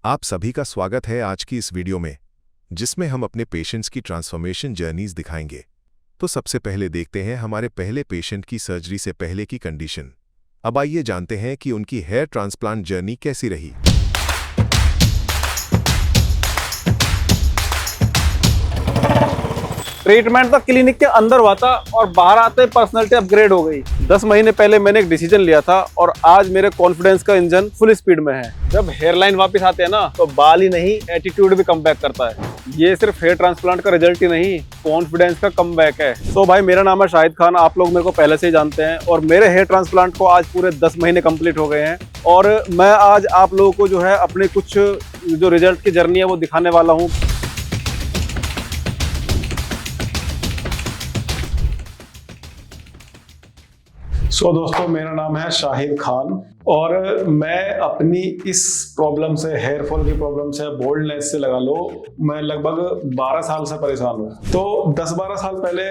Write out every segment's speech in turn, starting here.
आप सभी का स्वागत है आज की इस वीडियो में, जिसमें हम अपने पेशेंट्स की ट्रांसफॉर्मेशन जर्नीज दिखाएंगे। तो सबसे पहले देखते हैं हमारे पहले पेशेंट की सर्जरी से पहले की कंडीशन। अब आइए जानते हैं कि उनकी हेयर ट्रांसप्लांट जर्नी कैसी रही। ट्रीटमेंट तो क्लिनिक के अंदर हुआ था और बाहर आते पर्सनालिटी अपग्रेड हो गई। 10 महीने पहले मैंने एक डिसीजन लिया था और आज मेरे कॉन्फिडेंस का इंजन फुल स्पीड में है। जब हेयरलाइन वापस आते हैं ना तो बाल ही नहीं, एटीट्यूड भी कम बैक करता है। ये सिर्फ हेयर ट्रांसप्लांट का रिजल्ट ही नहीं, कॉन्फिडेंस का कम बैक है। तो भाई मेरा नाम है शाहिद खान, आप लोग मेरे को पहले से ही जानते हैं और मेरे हेयर ट्रांसप्लांट को आज पूरे 10 महीने कंप्लीट हो गए हैं और मैं आज आप लोगों को जो है अपने कुछ जो रिजल्ट की जर्नी है वो दिखाने वाला हूँ। दोस्तों, मेरा नाम है शाहिद खान और मैं अपनी इस प्रॉब्लम से, हेयर फॉल की प्रॉब्लम से, बोल्डनेस से लगा लो, मैं लगभग 12 साल से परेशान हूँ। तो 10-12 साल पहले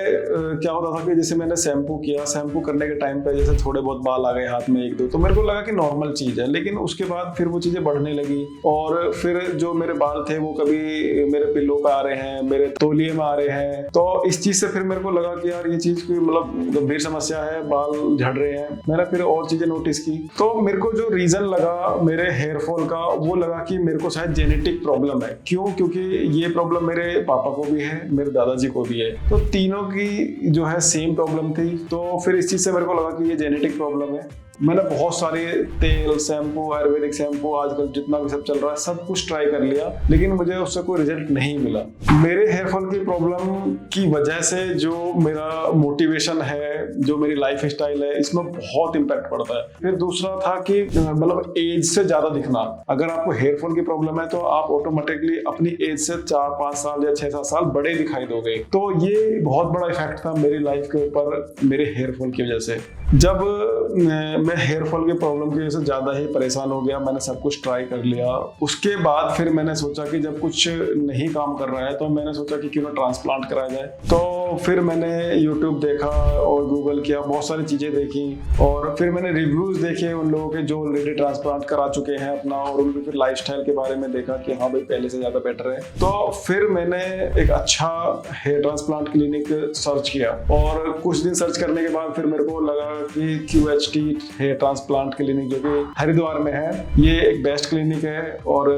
क्या होता था कि जैसे मैंने शैम्पू किया, शैम्पू करने के टाइम पे जैसे थोड़े बहुत बाल आ गए हाथ में एक दो, तो मेरे को लगा कि नॉर्मल चीज़ है। लेकिन उसके बाद फिर वो चीज़ें बढ़ने लगी और फिर जो मेरे बाल थे वो कभी मेरे पिल्लों पे आ रहे हैं, मेरे तौलिए में आ रहे हैं। तो इस चीज़ से फिर मेरे को लगा कि यार ये चीज़ की मतलब गंभीर समस्या है, बाल झड़ रहे हैं। मैंने फिर और चीज़ें नोटिस की तो मेरे को जो रीजन लगा मेरे हेयर फॉल का, वो लगा कि मेरे को शायद जेनेटिक प्रॉब्लम है। क्यों? क्योंकि ये प्रॉब्लम मेरे पापा को भी है, मेरे दादाजी को भी है, तो तीनों की जो है सेम प्रॉब्लम थी। तो फिर इस चीज से मेरे को लगा कि ये जेनेटिक प्रॉब्लम है। मैंने बहुत सारे तेल, शैम्पू, आयुर्वेदिक शैम्पू, आजकल जितना भी सब चल रहा है सब कुछ ट्राई कर लिया, लेकिन मुझे उससे कोई रिजल्ट नहीं मिला। मेरे हेयर फॉल की प्रॉब्लम की वजह से जो मेरा मोटिवेशन है, जो मेरी लाइफ स्टाइल है, इसमें बहुत इम्पैक्ट पड़ता है। फिर दूसरा था कि मतलब एज से ज्यादा दिखना। अगर आपको हेयर फॉल की प्रॉब्लम है तो आप ऑटोमेटिकली अपनी एज से 4-5 साल या 6-7 साल बड़े दिखाई दोगे। तो ये बहुत बड़ा इफेक्ट था मेरी लाइफ के ऊपर मेरे हेयर फॉल की वजह से। जब मैं हेयर फॉल की प्रॉब्लम की वजह से ज़्यादा ही परेशान हो गया, मैंने सब कुछ ट्राई कर लिया। उसके बाद फिर मैंने सोचा कि जब कुछ नहीं काम कर रहा है तो मैंने सोचा कि क्यों ना ट्रांसप्लांट कराया जाए। तो फिर मैंने यूट्यूब देखा और गूगल किया, बहुत सारी चीज़ें देखी और फिर मैंने रिव्यूज़ देखे उन लोगों के जो ऑलरेडी ट्रांसप्लांट करा चुके हैं अपना, और उनकी फिर लाइफस्टाइल के बारे में देखा कि हाँ भाई पहले से ज़्यादा बेटर है। तो फिर मैंने एक अच्छा हेयर ट्रांसप्लांट क्लिनिक सर्च किया और कुछ दिन सर्च करने के बाद फिर मेरे को लगा कि QHT हेयर ट्रांसप्लांट क्लिनिक जो कि हरिद्वार में है, ये एक बेस्ट क्लिनिक है और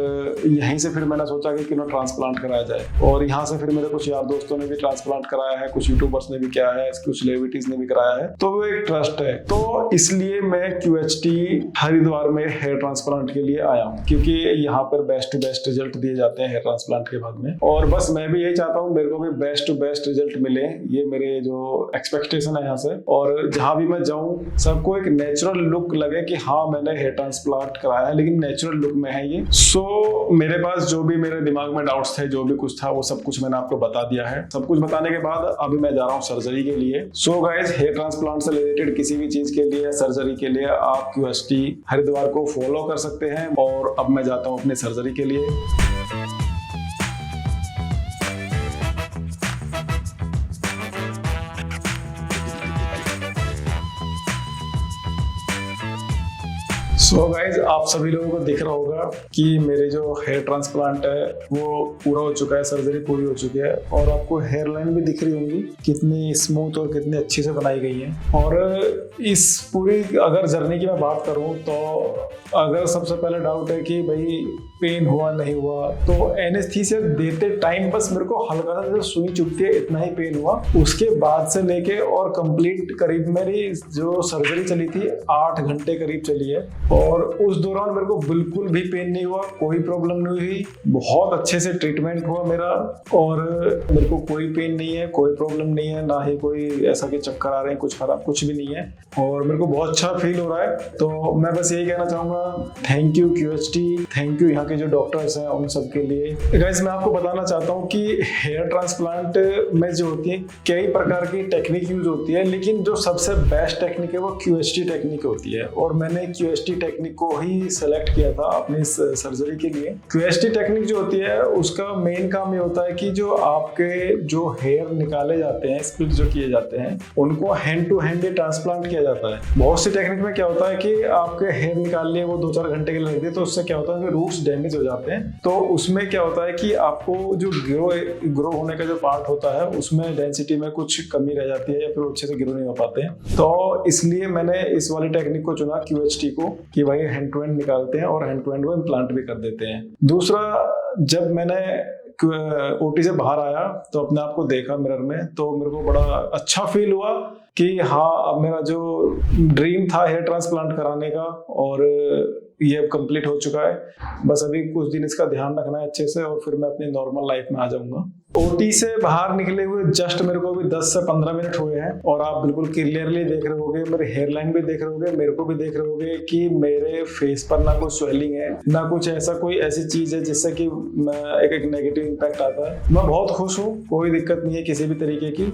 यहीं से फिर मैंने सोचा कि क्यों ट्रांसप्लांट कराया जाए। और यहाँ से फिर मेरे कुछ यार दोस्तों ने भी ट्रांसप्लांट कराया है, कुछ यूट्यूबर्स ने भी किया है, कुछ सेलिब्रिटीज ने भी कराया है, तो वो एक ट्रस्ट है। तो इसलिए मैं QHT हरिद्वार में हेयर ट्रांसप्लांट के लिए आया हूँ, क्योंकि यहाँ पर बेस्ट टू बेस्ट रिजल्ट दिए जाते हैं हेयर ट्रांसप्लांट के बाद में। और बस मैं भी यही चाहता हूँ मेरे को भी बेस्ट टू बेस्ट रिजल्ट मिले, ये मेरे जो एक्सपेक्टेशन है यहाँ से। और जहाँ भी मैं जाऊँ सबको एक नेचुरल लुक लगे कि हाँ मैंने हेयर ट्रांसप्लांट कराया है, लेकिन नेचुरल लुक में है ये। सो मेरे पास जो भी मेरे दिमाग में डाउट्स थे, जो भी कुछ था, वो सब कुछ मैंने आपको बता दिया है। सब कुछ बताने के बाद अभी मैं जा रहा हूँ सर्जरी के लिए। सो गाइस, हेयर ट्रांसप्लांट से रिलेटेड किसी भी चीज के लिए, सर्जरी के लिए आप QHT हरिद्वार को फॉलो कर सकते हैं। और अब मैं जाता हूँ अपनी सर्जरी के लिए। सो गाइज, आप सभी लोगों को दिख रहा होगा कि मेरे जो हेयर ट्रांसप्लांट है वो पूरा हो चुका है, सर्जरी पूरी हो चुकी है और आपको हेयर लाइन भी दिख रही होंगी कितनी स्मूथ और कितनी अच्छी से बनाई गई है। और इस पूरी अगर जर्नी की मैं बात करूं तो अगर सबसे पहले डाउट है कि भाई पेन हुआ नहीं हुआ, तो एनेस्थीसिया देते टाइम बस मेरे को हल्का सा सुई चुभती है, इतना ही पेन हुआ। उसके बाद से लेके और कंप्लीट करीब मेरी जो सर्जरी चली थी 8 घंटे करीब चली है और उस दौरान मेरे को बिल्कुल भी पेन नहीं हुआ, कोई प्रॉब्लम नहीं हुई, बहुत अच्छे से ट्रीटमेंट हुआ मेरा और मेरे को कोई पेन नहीं है, कोई प्रॉब्लम नहीं है, ना ही कोई ऐसा कि चक्कर आ रहे हैं, कुछ खराब कुछ भी नहीं है और मेरे को बहुत अच्छा फील हो रहा है। तो मैं बस यही कहना चाहूँगा, thank you QHT, thank you यहाँ के जो डॉक्टर्स हैं उन सब के लिए। गाइस, मैं आपको बताना चाहता हूँ कि हेयर ट्रांसप्लांट में जो होती है कई प्रकार की टेक्निक यूज होती है, लेकिन जो सबसे बेस्ट टेक्निक है वो QHT टेक्निक होती है और मैंने QHT टेक्निक को ही सेलेक्ट किया था अपनी सर्जरी के लिए। QHT टेक्निक जो होती है उसका मेन काम ये होता है कि जो आपके जो हेयर निकाले जाते हैं, स्प्लिट जो किए जाते हैं, उनको हैंड टू हैंड ट्रांसप्लांट किया जाता है। बहुत सी टेक्निक में क्या होता है कि आपके हेयर निकाल लिए वो 2-4 घंटे के लिए लगती है, तो उससे क्या होता है कि रूट्स डैमेज डैमेज हो जाते हैं। तो उसमें क्या होता है कि आपको जो ग्रो होने का जो पार्ट होता है उसमें डेंसिटी में कुछ कमी रह जाती है या फिर अच्छे से ग्रो नहीं हो पाते हैं। तो इसलिए मैंने इस वाली टेक्निक को चुना, QHT को, कि भाई हैंड टू हैंड निकालते हैं और हैंड टू हैंड वो इम्प्लांट भी कर देते हैं। दूसरा, जब मैंने OT से बाहर आया तो अपने आप को देखा मिरर में, तो मेरे को बड़ा अच्छा फील हुआ कि हाँ, अब मेरा जो ड्रीम था हेयर ट्रांसप्लांट कराने का, और ये अब कंप्लीट हो चुका है। बस अभी कुछ दिन इसका ध्यान रखना है अच्छे से और फिर मैं अपनी नॉर्मल लाइफ में आ जाऊंगा। OT से बाहर निकले हुए जस्ट मेरे को अभी 10 से 15 मिनट हुए हैं और आप बिल्कुल क्लियरली देख रहे होगे, मेरे हेयर लाइन भी देख रहे होगे, मेरे को भी देख रहे होगे कि मेरे फेस पर ना कोई स्वेलिंग है, ना कुछ ऐसी चीज है जिससे कि एक नेगेटिव इम्पैक्ट आता है। मैं बहुत खुश हूँ, कोई दिक्कत नहीं है किसी भी तरीके की।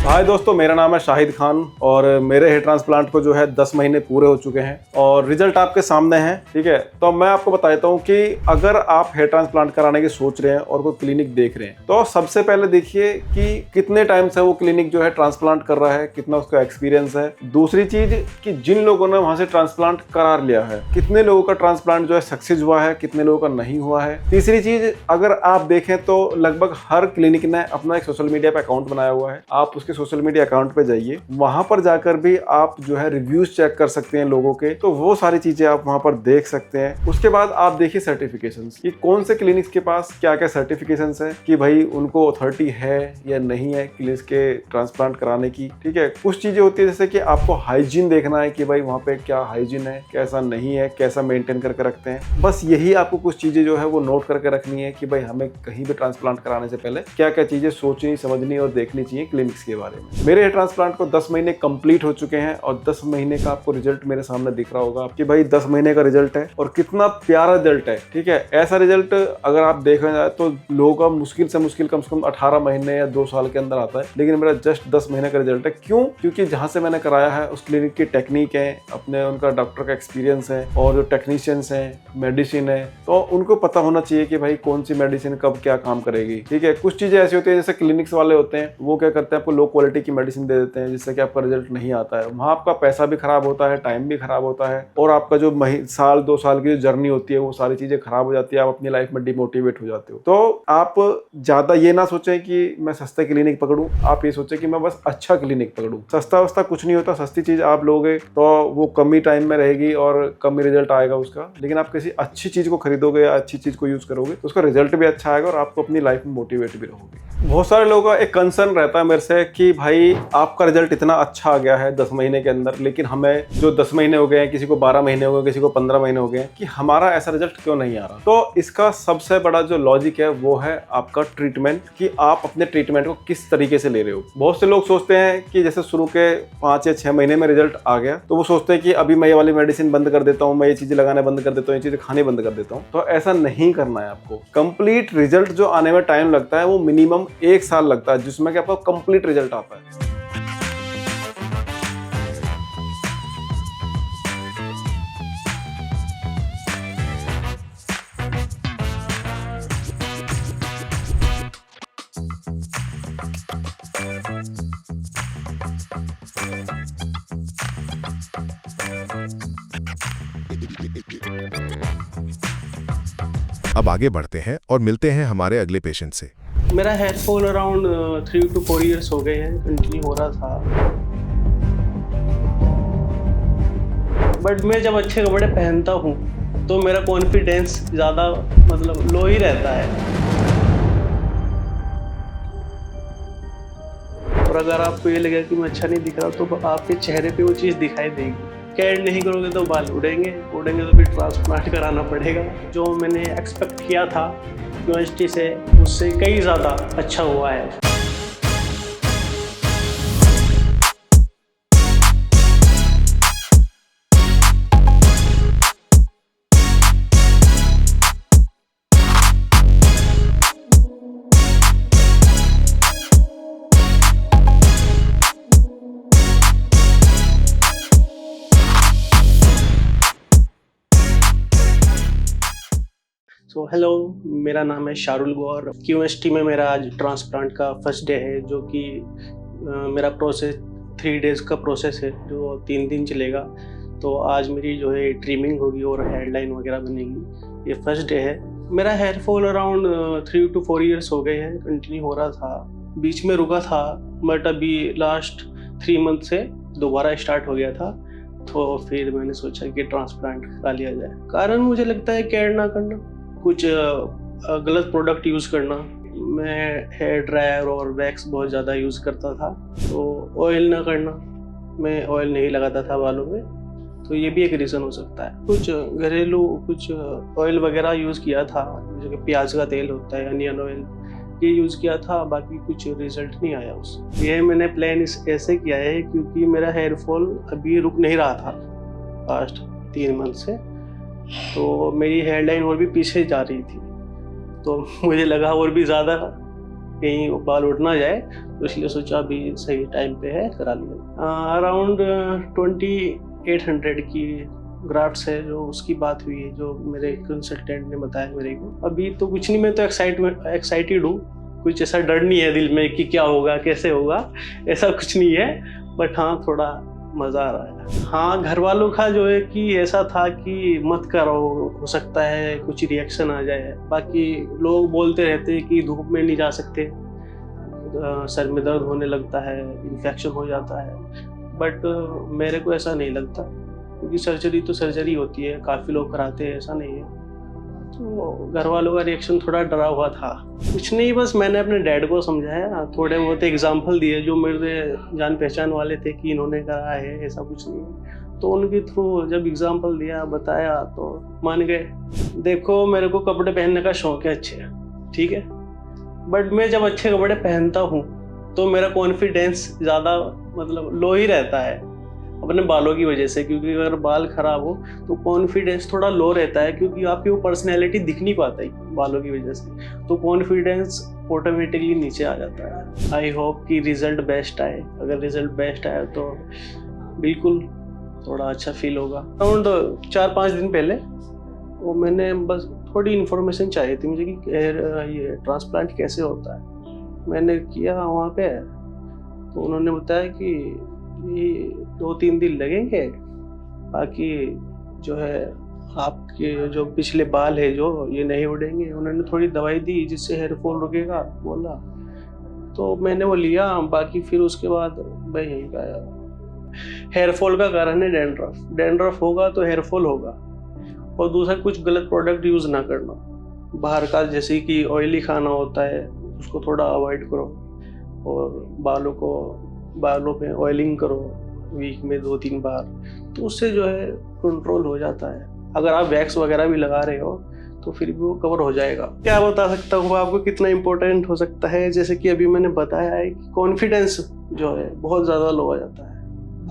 हाय दोस्तों, मेरा नाम है शाहिद खान और मेरे हेयर ट्रांसप्लांट को जो है 10 महीने पूरे हो चुके हैं और रिजल्ट आपके सामने है। ठीक है, तो मैं आपको बताता हूँ कि अगर आप हेयर ट्रांसप्लांट कराने की सोच रहे हैं और कोई क्लिनिक देख रहे हैं, तो सबसे पहले देखिए कि कितने टाइम से वो क्लिनिक जो है ट्रांसप्लांट कर रहा है, कितना उसका एक्सपीरियंस है। दूसरी चीज कि जिन लोगों ने वहां से ट्रांसप्लांट करा लिया है, कितने लोगों का ट्रांसप्लांट जो है सक्सेस हुआ है, कितने लोगों का नहीं हुआ है। तीसरी चीज, अगर आप देखें तो लगभग हर क्लिनिक ने अपना एक सोशल मीडिया पे अकाउंट बनाया हुआ है। आप उसके सोशल मीडिया अकाउंट पे जाइए, वहां पर जाकर भी आप जो है रिव्यूज चेक कर सकते हैं लोगों के, तो वो सारी चीजें आप वहां पर देख सकते हैं। उसके बाद आप देखिए सर्टिफिकेशंस, कि कौन से क्लिनिक्स के पास क्या क्या सर्टिफिकेशंस है, कि भाई उनको अथॉरिटी है या नहीं है क्लिनिक्स के ट्रांसप्लांट कराने की। ठीक है, कुछ चीजें होती है जैसे कि आपको हाइजीन देखना है कि भाई वहां पे क्या हाइजीन है, कैसा नहीं है, कैसा मेंटेन करके रखते हैं। बस यही आपको कुछ चीजें जो है वो नोट करके रखनी है कि भाई हमें कहीं भी ट्रांसप्लांट कराने से पहले क्या क्या चीजें सोचनी, समझनी और देखनी चाहिए क्लिनिक्स के बारे में। मेरे ट्रांसप्लांट को 10 महीने कंप्लीट हो चुके हैं और 10 महीने का आपको रिजल्ट मेरे सामने दिख रहा होगा कि भाई 10 महीने का रिजल्ट है और कितना प्यारा रिजल्ट है। ठीक है, ऐसा रिजल्ट अगर आप देखा जाए तो लोगों का मुश्किल से मुश्किल कम से कम 18 महीने या 2 साल के अंदर आता है, लेकिन मेरा जस्ट 10 महीने का रिजल्ट है। क्यों? क्योंकि जहां से मैंने कराया है उस क्लिनिक की टेक्निक है, अपने उनका डॉक्टर का एक्सपीरियंस है और जो टेक्नीशियंस है, मेडिसिन है, तो उनको पता होना चाहिए कि भाई कौन सी मेडिसिन कब क्या काम करेगी। ठीक है, कुछ चीजें ऐसी होती है जैसे क्लिनिक्स वाले होते हैं, वो क्या करते हैं, आपको लो क्वालिटी की मेडिसिन दे देते हैं जिससे कि आपका रिजल्ट नहीं आता है। वहां आपका पैसा भी खराब होता है, टाइम भी खराब होता है और आपका जो साल 2 साल की जो जर्नी होती है वो सारी चीजें खराब हो जाती है, आप अपनी लाइफ में डिमोटिवेट हो जाते हो। तो आप ज्यादा ये ना सोचें कि मैं सस्ते क्लिनिक पकड़ूं, आप ये सोचें कि मैं बस अच्छा क्लिनिक पकड़ूं। सस्ता वस्ता कुछ नहीं होता, सस्ती चीज आप लोगे तो वो कम ही टाइम में रहेगी और कम ही रिजल्ट आएगा उसका, लेकिन आप किसी अच्छी चीज को खरीदोगे या अच्छी चीज को यूज करोगे तो उसका रिजल्ट भी अच्छा आएगा और आपको अपनी लाइफ में मोटिवेट भी रहोगे। बहुत सारे लोगों का एक कंसर्न रहता है मेरे से कि भाई आपका रिजल्ट इतना अच्छा आ गया है 10 महीने के अंदर, लेकिन हमें जो 10 महीने हो गए हैं, किसी को 12 महीने हो गए, किसी को 15 महीने हो गए, कि हमारा ऐसा रिजल्ट क्यों नहीं आ रहा। तो इसका सबसे बड़ा जो लॉजिक है वो है आपका ट्रीटमेंट, कि आप अपने ट्रीटमेंट को किस तरीके से ले रहे हो। बहुत से लोग सोचते हैं कि जैसे शुरू के 5 या 6 महीने में रिजल्ट आ गया तो वो सोचते हैं कि अभी मैं ये वाली मेडिसिन बंद कर देता हूँ, मैं ये चीजें लगाने बंद कर देता हूँ, ये चीजें खाने बंद कर देता हूँ। तो ऐसा नहीं करना है आपको। कंप्लीट रिजल्ट जो आने में टाइम लगता है वो मिनिमम 1 साल लगता है, जिसमें कि आपका कंप्लीट रिजल्ट आता है। अब आगे बढ़ते हैं और मिलते हैं हमारे अगले पेशेंट से। मेरा hair fall around 3 to 4 years हो गए हैं, कंटिन्यू हो रहा था। बट मैं जब अच्छे कपड़े पहनता हूँ तो मेरा कॉन्फिडेंस ज़्यादा मतलब लो ही रहता है। और अगर आपको ये लगे कि मैं अच्छा नहीं दिख रहा तो आपके चेहरे पे वो चीज़ दिखाई देगी। केयर नहीं करोगे तो बाल उड़ेंगे तो फिर ट्रांसप्लांट कराना पड़ेगा। जो मैंने एक्सपेक्ट किया था यूनिवर्सिटी से, उससे कई ज़्यादा अच्छा हुआ है। तो हेलो, मेरा नाम है शारुल गौर। क्यूएसटी में मेरा आज ट्रांसप्लांट का फर्स्ट डे है, जो कि मेरा प्रोसेस 3 डेज़ का प्रोसेस है जो 3 दिन चलेगा। तो आज मेरी जो है ट्रिमिंग होगी और हेयरलाइन वगैरह बनेगी। ये फर्स्ट डे है। मेरा hair fall around 3 to 4 years हो गए हैं, कंटिन्यू हो रहा था, बीच में रुका था, बट अभी लास्ट 3 मंथ से दोबारा स्टार्ट हो गया था। तो फिर मैंने सोचा कि ट्रांसप्लांट करा लिया जाए। कारण मुझे लगता है केयर ना करना, कुछ गलत प्रोडक्ट यूज़ करना। मैं हेयर ड्रायर और वैक्स बहुत ज़्यादा यूज़ करता था, तो ऑयल ना करना, मैं ऑयल नहीं लगाता था बालों में, तो ये भी एक रीज़न हो सकता है। कुछ घरेलू कुछ ऑयल वगैरह यूज़ किया था, जैसे कि प्याज का तेल होता है, अनियन ऑयल, ये यूज़ किया था, बाकी कुछ रिजल्ट नहीं आया उससे। ये मैंने प्लान ऐसे किया है क्योंकि मेरा हेयर फॉल अभी रुक नहीं रहा था लास्ट 3 मंथ से, तो मेरी हेयर लाइन और भी पीछे जा रही थी। तो मुझे लगा और भी ज़्यादा कहीं बाल उठ ना जाए, तो इसलिए सोचा अभी सही टाइम पे है, करा लिया। अराउंड 2800 की ग्राफ्ट्स है जो उसकी बात हुई है, जो मेरे कंसल्टेंट ने बताया मेरे को। अभी तो कुछ नहीं, मैं तो एक्साइटेड हूँ, कुछ ऐसा डर नहीं है दिल में कि क्या होगा कैसे होगा, ऐसा कुछ नहीं है, बट हाँ थोड़ा मज़ा आ रहा है। हाँ, घर वालों का जो है कि ऐसा था कि मत करो, हो सकता है कुछ रिएक्शन आ जाए। बाकी लोग बोलते रहते हैं कि धूप में नहीं जा सकते, सर में दर्द होने लगता है, इन्फेक्शन हो जाता है, बट मेरे को ऐसा नहीं लगता, क्योंकि सर्जरी तो सर्जरी होती है, काफ़ी लोग कराते हैं, ऐसा नहीं है। तो घर वालों का रिएक्शन थोड़ा डरा हुआ था। कुछ नहीं, बस मैंने अपने डैड को समझाया, थोड़े बहुत एग्जाम्पल दिए जो मेरे जान पहचान वाले थे कि इन्होंने करा है, ऐसा कुछ नहीं है। तो उनके थ्रू जब एग्जाम्पल दिया, बताया, तो मान गए। देखो, मेरे को कपड़े पहनने का शौक है अच्छे, ठीक है, बट मैं जब अच्छे कपड़े पहनता हूँ तो मेरा कॉन्फिडेंस ज़्यादा मतलब लो ही रहता है, अपने बालों की वजह से। क्योंकि अगर बाल खराब हो तो कॉन्फिडेंस थोड़ा लो रहता है, क्योंकि आपकी वो पर्सनैलिटी दिख नहीं पाता है बालों की वजह से, तो कॉन्फिडेंस ऑटोमेटिकली नीचे आ जाता है। आई होप कि रिज़ल्ट बेस्ट आए। अगर रिज़ल्ट बेस्ट आया तो बिल्कुल थोड़ा अच्छा फील होगा। अराउंड 4-5 दिन पहले वो मैंने बस थोड़ी इन्फॉर्मेशन चाहिए थी मुझे कि ये ट्रांसप्लांट कैसे होता है। मैंने किया वहाँ पे, तो उन्होंने बताया कि ये 2-3 दिन लगेंगे, बाकी जो है आपके जो पिछले बाल है जो ये नहीं उड़ेंगे। उन्होंने थोड़ी दवाई दी जिससे हेयर फॉल रुकेगा बोला, तो मैंने वो लिया। बाकी फिर उसके बाद मैं यहीं पे आया। हेयर फॉल का कारण है डैंड्रफ होगा तो हेयर फॉल होगा। और दूसरा, कुछ गलत प्रोडक्ट यूज़ ना करना बाहर का, जैसे कि ऑयली खाना होता है उसको थोड़ा अवॉइड करो, और बालों पे ऑयलिंग करो वीक में 2-3 बार, तो उससे जो है कंट्रोल हो जाता है। अगर आप वैक्स वगैरह भी लगा रहे हो तो फिर भी वो कवर हो जाएगा। क्या बता सकता हूँ आपको कितना इम्पोर्टेंट हो सकता है, जैसे कि अभी मैंने बताया है कि कॉन्फिडेंस जो है बहुत ज़्यादा लो हो जाता है।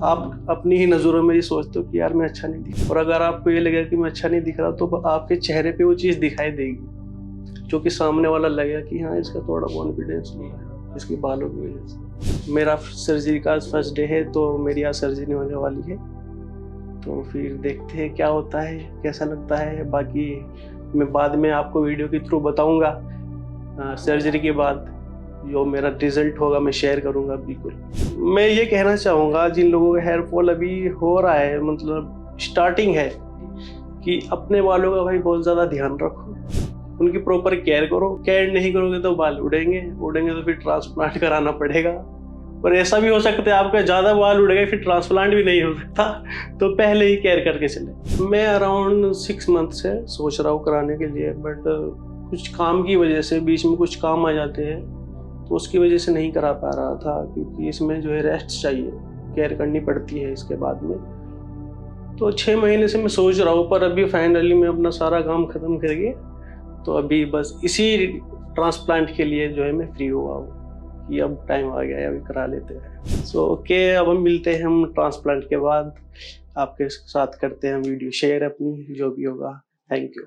आप अपनी ही नज़रों में ये सोचते हो कि यार मैं अच्छा नहीं दिख, और अगर आपको ये लगे कि मैं अच्छा नहीं दिख रहा, तो आपके चेहरे पे वो चीज़ दिखाई देगी, जो कि सामने वाला लगेगा कि हाँ इसका थोड़ा कॉन्फिडेंस लो है इसकी बालों की वजह से। मेरा सर्जरी का फर्स्ट डे है, तो मेरी आज सर्जरी होने वाली है, तो फिर देखते हैं क्या होता है, कैसा लगता है। बाकी मैं बाद में आपको वीडियो के थ्रू बताऊंगा। सर्जरी के बाद जो मेरा रिजल्ट होगा मैं शेयर करूंगा बिल्कुल। मैं ये कहना चाहूँगा जिन लोगों का हेयर फॉल अभी हो रहा है, मतलब स्टार्टिंग है, कि अपने बालों का भाई बहुत ज़्यादा ध्यान रखो, उनकी प्रॉपर केयर करो। केयर नहीं करोगे तो बाल उड़ेंगे तो फिर ट्रांसप्लांट कराना पड़ेगा। और ऐसा भी हो सकता है आपका ज़्यादा बाल उड़ गए फिर ट्रांसप्लांट भी नहीं हो सकता, तो पहले ही केयर करके चले। मैं अराउंड 6 मंथ से सोच रहा हूँ कराने के लिए, बट कुछ काम की वजह से बीच में कुछ काम आ जाते हैं, तो उसकी वजह से नहीं करा पा रहा था, क्योंकि इसमें जो है रेस्ट चाहिए, केयर करनी पड़ती है इसके बाद में। तो 6 महीने से मैं सोच रहा हूँ, पर अभी फाइनली मैं अपना सारा काम ख़त्म करके, तो अभी बस इसी ट्रांसप्लांट के लिए जो है मैं फ्री हुआ हूँ कि अब टाइम आ गया है, अभी करा लेते हैं। सो ओके, अब हम मिलते हैं हम ट्रांसप्लांट के बाद, आपके साथ करते हैं वीडियो शेयर अपनी, जो भी होगा। Thank you.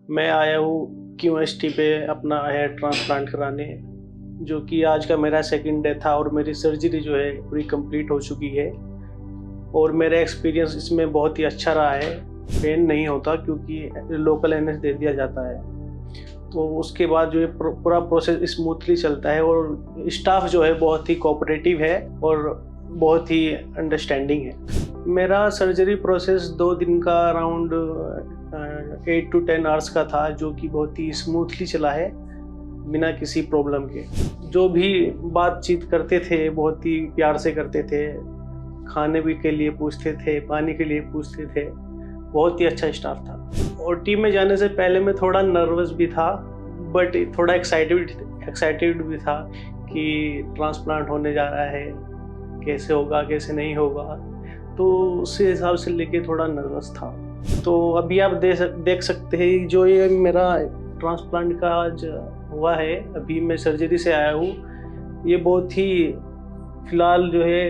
मैं आया हूँ QST पे अपना हेयर ट्रांसप्लांट कराने, जो कि आज का मेरा सेकंड डे था और मेरी सर्जरी जो है पूरी कंप्लीट हो चुकी है। और मेरा एक्सपीरियंस इसमें बहुत ही अच्छा रहा है। पेन नहीं होता क्योंकि लोकल एनएस दे दिया जाता है, तो उसके बाद जो है पूरा प्रोसेस स्मूथली चलता है और स्टाफ जो है बहुत ही कोऑपरेटिव है और बहुत ही अंडरस्टैंडिंग है। मेरा सर्जरी प्रोसेस 2 दिन का अराउंड 8 to 10 आवर्स का था, जो कि बहुत ही स्मूथली चला है बिना किसी प्रॉब्लम के। जो भी बातचीत करते थे बहुत ही प्यार से करते थे, खाने भी के लिए पूछते थे, पानी के लिए पूछते थे, बहुत ही अच्छा स्टाफ था। और टीम में जाने से पहले मैं थोड़ा नर्वस भी था, बट थोड़ा एक्साइटेड भी था कि ट्रांसप्लांट होने जा रहा है, कैसे होगा कैसे नहीं होगा, तो उसी हिसाब से लेके थोड़ा नर्वस था। तो अभी आप देख सकते हैं जो ये मेरा ट्रांसप्लांट का आज हुआ है, अभी मैं सर्जरी से आया हूँ। ये बहुत ही फ़िलहाल जो है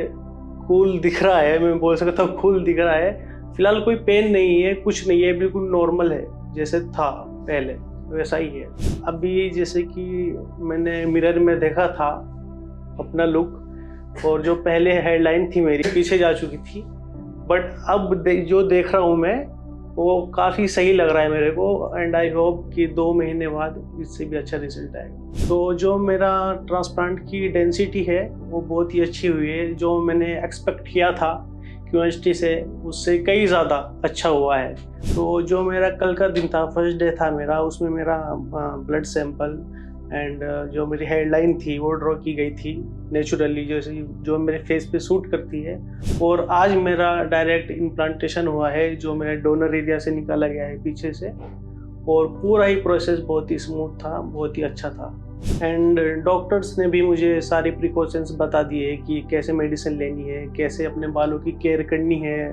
कूल दिख रहा है, मैं बोल सकता हूँ कूल दिख रहा है। फ़िलहाल कोई पेन नहीं है, कुछ नहीं है, बिल्कुल नॉर्मल है, जैसे था पहले वैसा ही है। अभी जैसे कि मैंने मिरर में देखा था अपना लुक, और जो पहले हेडलाइन थी मेरी पीछे जा चुकी थी, बट अब जो देख रहा हूँ मैं वो काफ़ी सही लग रहा है मेरे को। एंड आई होप कि 2 महीने बाद इससे भी अच्छा रिजल्ट आएगा। तो जो मेरा ट्रांसप्लांट की डेंसिटी है वो बहुत ही अच्छी हुई है। जो मैंने एक्सपेक्ट किया था QST से, उससे कई ज़्यादा अच्छा हुआ है। तो जो मेरा कल का दिन था, फर्स्ट डे था मेरा, उसमें मेरा ब्लड सैंपल एंड जो मेरी हेडलाइन थी वो ड्रॉ की गई थी नेचुरली, जैसे जो मेरे फेस पे सूट करती है। और आज मेरा डायरेक्ट इम्प्लांटेशन हुआ है, जो मेरे डोनर एरिया से निकाला गया है पीछे से, और पूरा ही प्रोसेस बहुत ही स्मूथ था, बहुत ही अच्छा था। एंड डॉक्टर्स ने भी मुझे सारी प्रिकॉशंस बता दिए कि कैसे मेडिसिन लेनी है, कैसे अपने बालों की केयर करनी है,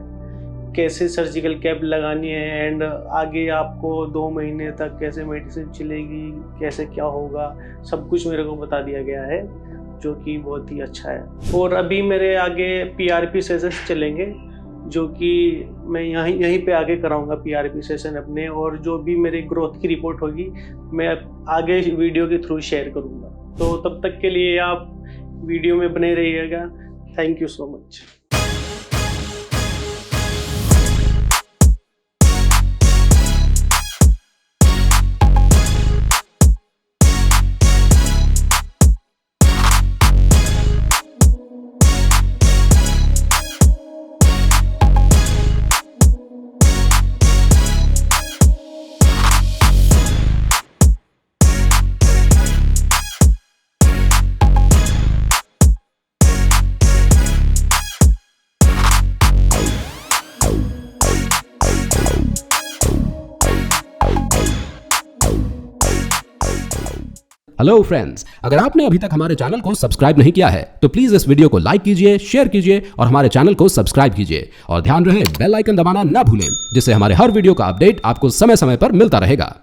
कैसे सर्जिकल कैप लगानी है, एंड आगे आपको 2 महीने तक कैसे मेडिसिन चलेगी, कैसे क्या होगा, सब कुछ मेरे को बता दिया गया है, जो कि बहुत ही अच्छा है। और अभी मेरे आगे PRP सेशंस चलेंगे, जो कि मैं यहीं पे आगे कराऊंगा PRP सेशन अपने, और जो भी मेरी ग्रोथ की रिपोर्ट होगी मैं आगे वीडियो के थ्रू शेयर करूंगा। तो तब तक के लिए आप वीडियो में बने रहिएगा। Thank you so much. Hello friends, अगर आपने अभी तक हमारे चैनल को सब्सक्राइब नहीं किया है तो प्लीज इस वीडियो को लाइक कीजिए, शेयर कीजिए और हमारे चैनल को सब्सक्राइब कीजिए। और ध्यान रहे बेल आइकन दबाना ना भूलें, जिससे हमारे हर वीडियो का अपडेट आपको समय समय पर मिलता रहेगा।